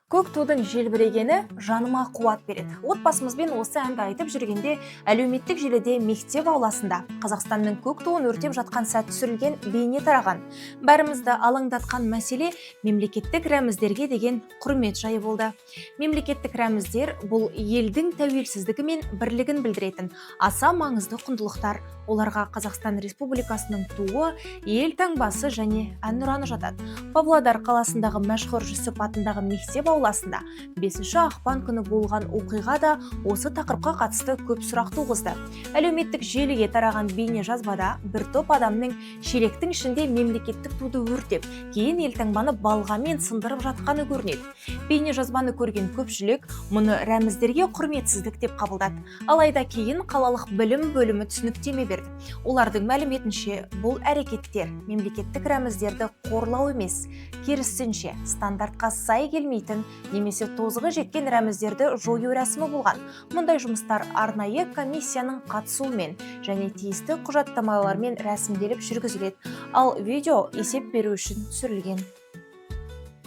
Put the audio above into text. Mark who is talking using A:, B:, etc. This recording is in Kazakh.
A: Көк тудың желбірегені жаныма қуат береді. Отбасымызбен осы әнді айтып жүргенде әлеуметтік желіде мектеп ауласында Қазақстанның көк туын өртеп жатқан сәт түсірілген бейне тараған. Бәрімізді алаңдатқан мәселе мемлекеттік рәміздерге деген құрмет жайы болды. Мемлекеттік рәміздер бұл елдің тәуелсіздігі мен бірлігін білдіретін аса маңызды құндылықтар. Оларға Қазақстан Республикасының туы, ел таңбасы және әнұраны жатады. Павлодар қаласындағы мәшһүр Жүсіп атындағы мектеп ауласында 5 ақпан күні болған оқиға да осы тақырыпқа қатысты көп сұрақ туғызды. Әлеуметтік желіге тараған бейне жазбада бір топ адамның шелектің ішінде мемлекеттік туды өртеп, кейін елтаңбаны балғамен сындырып жатқаны көрінеді. Бейне жазбаны көрген көпшілік мұны рәміздерге құрметсіздік деп қабылдады. Алайда кейін қалалық білім бөлімі түсініктеме берді. Олардың мәліметінше бұл әрекеттер мемлекеттік рәміздерді қорлау емес, керісінше стандартқа сай келмейтін немесе тозығы жеткен рәміздерді жою рәсімі болған. Мұндай жұмыстар арнайы комиссияның қатысуымен және тиісті құжаттамалармен рәсімделіп жүргізіледі, ал видео есеп беру үшін түсірілген.